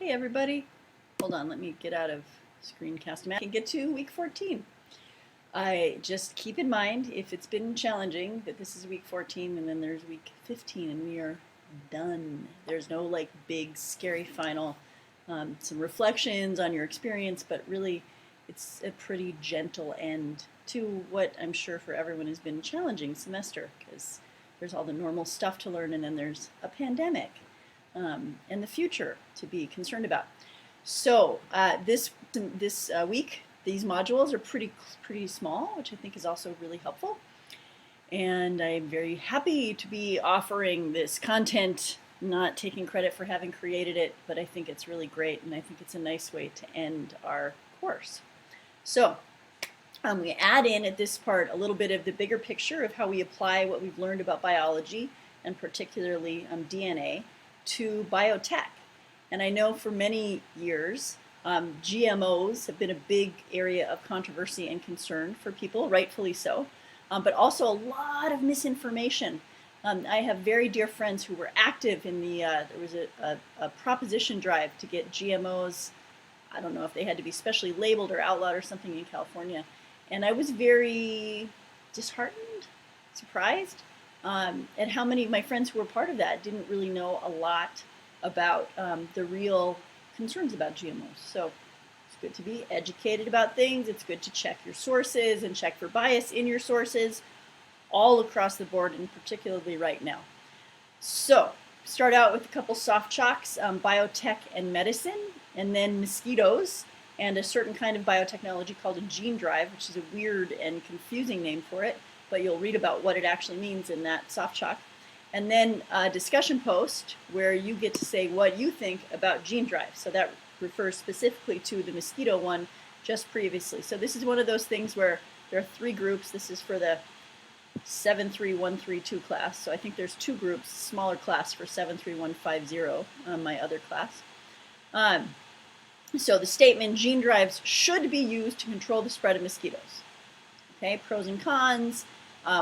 Hey everybody. Hold on, let me get out of screencast map and get to week 14. I just keep in mind, if it's been challenging, that this is week 14 and then there's week 15 and we are done. There's no like big scary final. Some reflections on your experience, but really it's a pretty gentle end to what I'm sure for everyone has been a challenging semester, because there's all the normal stuff to learn and then there's a pandemic. And the future to be concerned about. So this week, these modules are pretty small, which I think is also really helpful. And I'm very happy to be offering this content, not taking credit for having created it, but I think it's really great, and I think it's a nice way to end our course. So we add in at this part a little bit of the bigger picture of how we apply what we've learned about biology, and particularly DNA, to biotech. And I know for many years GMOs have been a big area of controversy and concern for people, rightfully so, but also a lot of misinformation. I have very dear friends who were active in the, there was a proposition drive to get GMOs, I don't know if they had to be specially labeled or outlawed or something in California, and I was very disheartened, surprised, and how many of my friends who were part of that didn't really know a lot about the real concerns about GMOs. So it's good to be educated about things. It's good to check your sources and check for bias in your sources all across the board, and particularly right now. So start out with a couple soft chalks, biotech and medicine, and then mosquitoes, and a certain kind of biotechnology called a gene drive, which is a weird and confusing name for it, but you'll read about what it actually means in that soft chalk. And then a discussion post where you get to say what you think about gene drive. So that refers specifically to the mosquito one just previously. So this is one of those things where there are 3 groups. This is for the 73132 class. So I think there's 2 groups, smaller class for 73150, my other class. So the statement, gene drives should be used to control the spread of mosquitoes. Okay, pros and cons,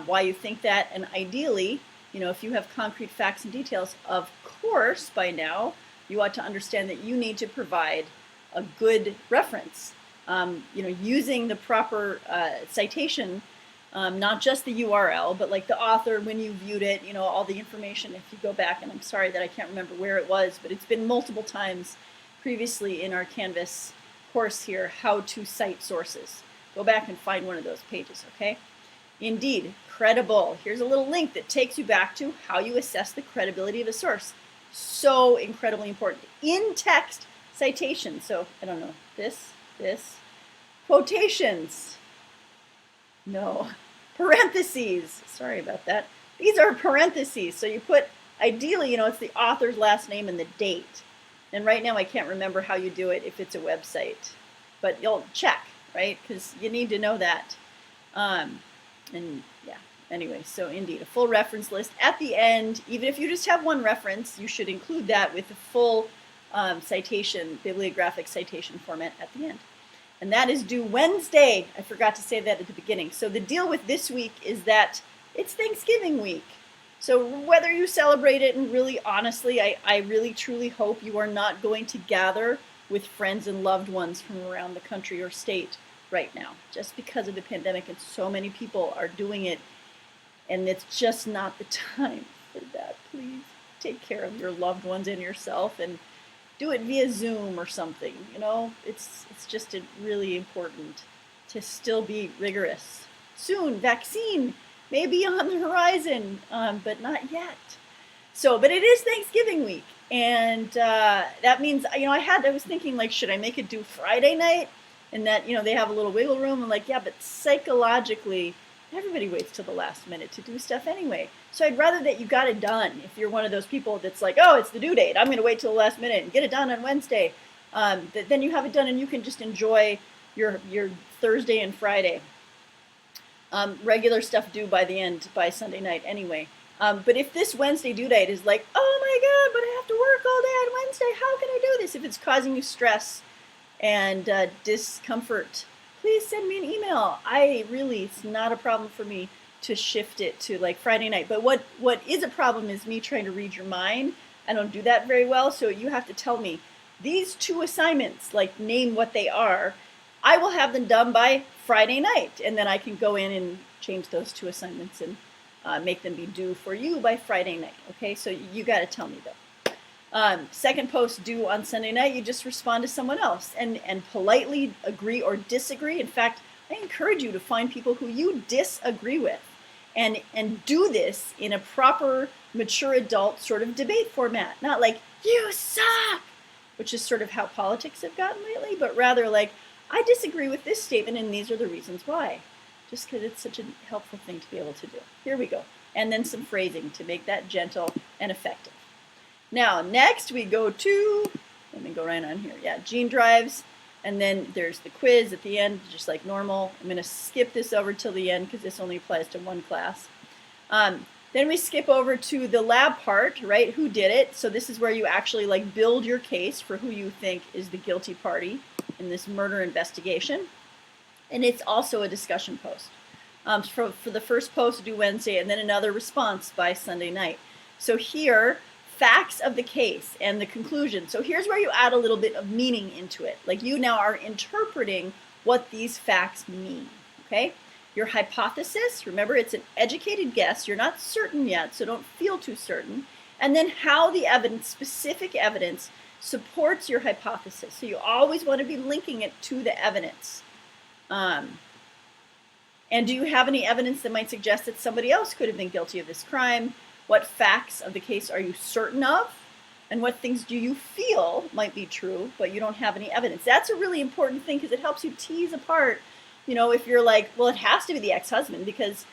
why you think that, and ideally, you know, if you have concrete facts and details, of course, by now, you ought to understand that you need to provide a good reference, you know, using the proper citation, not just the URL, but like the author, when you viewed it, you know, all the information. If you go back, and I'm sorry that I can't remember where it was, but it's been multiple times previously in our Canvas course here, how to cite sources. Go back and find one of those pages, okay? Indeed, credible. Here's a little link that takes you back to how you assess the credibility of a source. So incredibly important. In-text citation. So, I don't know, this, quotations. No, parentheses. Sorry about that. These are parentheses. So you put, ideally, you know, it's the author's last name and the date. And right now I can't remember how you do it if it's a website. But you'll check, right? Because you need to know that. And yeah, anyway, so indeed, a full reference list at the end. Even if you just have one reference, you should include that with the full citation, bibliographic citation format at the end. And that is due Wednesday. I forgot to say that at the beginning. So the deal with this week is that it's Thanksgiving week. So whether you celebrate it, and really honestly, I really truly hope you are not going to gather with friends and loved ones from around the country or state right now, just because of the pandemic, and so many people are doing it, and it's just not the time for that. Please take care of your loved ones and yourself, and do it via Zoom or something. You know, it's just really important to still be rigorous. Soon, vaccine may be on the horizon, but not yet. So, but it is Thanksgiving week, and that means, you know, I was thinking, like, should I make it due Friday night? And that, you know, they have a little wiggle room. I'm like, yeah, but psychologically, everybody waits till the last minute to do stuff anyway. So I'd rather that you got it done. If you're one of those people that's like, oh, it's the due date, I'm going to wait till the last minute and get it done on Wednesday. Then you have it done and you can just enjoy your Thursday and Friday. Regular stuff due by Sunday night anyway. But if this Wednesday due date is like, oh my God, but I have to work all day on Wednesday, how can I do this? If it's causing you stress and discomfort, please send me an email. It's not a problem for me to shift it to like Friday night. But what is a problem is me trying to read your mind. I don't do that very well, so you have to tell me, these 2 assignments, like name what they are, I will have them done by Friday night, and then I can go in and change those 2 assignments and make them be due for you by Friday night. Okay, so you got to tell me though. Second post due on Sunday night, you just respond to someone else and politely agree or disagree. In fact, I encourage you to find people who you disagree with and do this in a proper, mature adult sort of debate format. Not like, you suck, which is sort of how politics have gotten lately, but rather like, I disagree with this statement and these are the reasons why. Just because it's such a helpful thing to be able to do. Here we go. And then some phrasing to make that gentle and effective. Now, next we go to, let me go right on here. Yeah, gene drives. And then there's the quiz at the end, just like normal. I'm going to skip this over till the end because this only applies to one class. Then we skip over to the lab part, right? Who did it? So this is where you actually like build your case for who you think is the guilty party in this murder investigation. And it's also a discussion post. For the first post due Wednesday and then another response by Sunday night. So here, facts of the case and the conclusion. So here's where you add a little bit of meaning into it. Like you now are interpreting what these facts mean, okay? Your hypothesis, remember it's an educated guess. You're not certain yet, so don't feel too certain. And then how the evidence, specific evidence, supports your hypothesis. So you always want to be linking it to the evidence. And do you have any evidence that might suggest that somebody else could have been guilty of this crime? What facts of the case are you certain of? And what things do you feel might be true, but you don't have any evidence? That's a really important thing because it helps you tease apart, you know, if you're like, well, it has to be the ex-husband because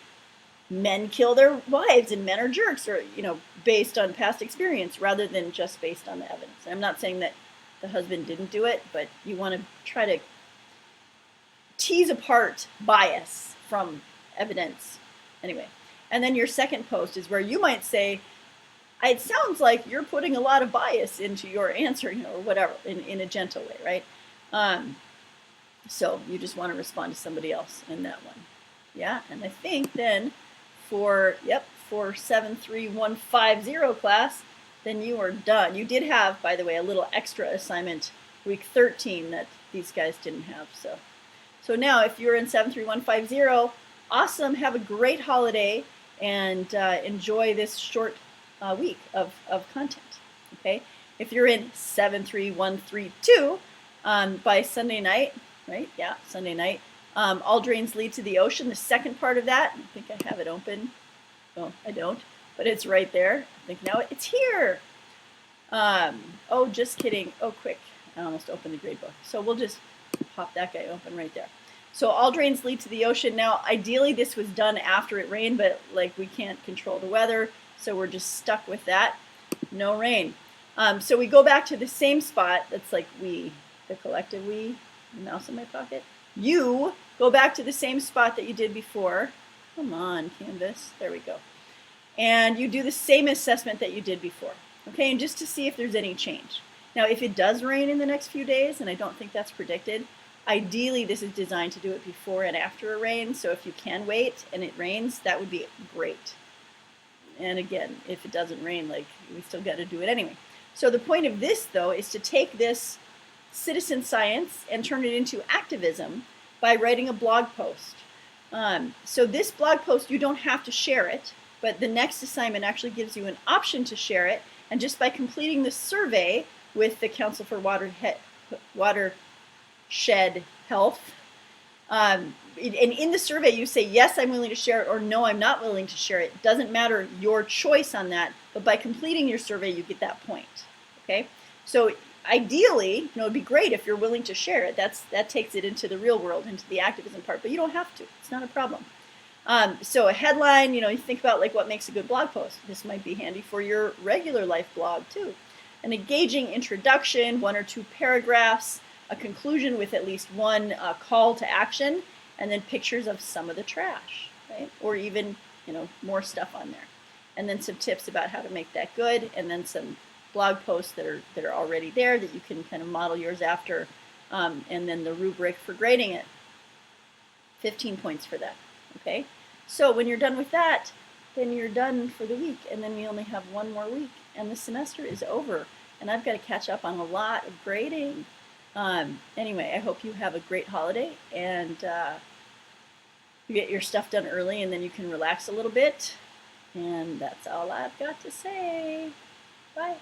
men kill their wives and men are jerks, or, you know, based on past experience rather than just based on the evidence. I'm not saying that the husband didn't do it, but you want to try to tease apart bias from evidence. Anyway. And then your second post is where you might say, it sounds like you're putting a lot of bias into your answer, you know, or whatever, in a gentle way, right? So you just want to respond to somebody else in that one. Yeah, and I think then for 73150 class, then you are done. You did have, by the way, a little extra assignment week 13 that these guys didn't have. So now if you're in 73150, awesome, have a great holiday. And enjoy this short week of content, okay? If you're in 73132 by Sunday night, right? Yeah, Sunday night. All drains lead to the ocean. The second part of that, I think I have it open. Oh, I don't, but it's right there. I think now it's here. Oh, just kidding. Oh, quick. I almost opened the grade book. So we'll just pop that guy open right there. So all drains lead to the ocean. Now, ideally, this was done after it rained, but like we can't control the weather, so we're just stuck with that. No rain. So we go back to the same spot. That's like we, the collective we, the mouse in my pocket. You go back to the same spot that you did before. Come on, Canvas. There we go. And you do the same assessment that you did before. Okay, and just to see if there's any change. Now, if it does rain in the next few days, and I don't think that's predicted, ideally, this is designed to do it before and after a rain, so if you can wait and it rains, that would be great. And again, if it doesn't rain, like, we still got to do it anyway. So the point of this, though, is to take this citizen science and turn it into activism by writing a blog post. So this blog post, you don't have to share it, but the next assignment actually gives you an option to share it, and just by completing the survey with the Council for Watershed Health. And in the survey, you say, yes, I'm willing to share it, or no, I'm not willing to share it. It doesn't matter your choice on that, but by completing your survey, you get that point, okay? So ideally, you know, it'd be great if you're willing to share it. That takes it into the real world, into the activism part, but you don't have to. It's not a problem. So a headline, you know, you think about like what makes a good blog post. This might be handy for your regular life blog too. An engaging introduction, 1 or 2 paragraphs, a conclusion with at least one call to action, and then pictures of some of the trash, right? Or even, you know, more stuff on there. And then some tips about how to make that good, and then some blog posts that are already there that you can kind of model yours after, and then the rubric for grading it. 15 points for that, okay? So when you're done with that, then you're done for the week, and then we only have one more week, and the semester is over. and I've got to catch up on a lot of grading. Anyway, I hope you have a great holiday, and you get your stuff done early, and then you can relax a little bit. And that's all I've got to say. Bye.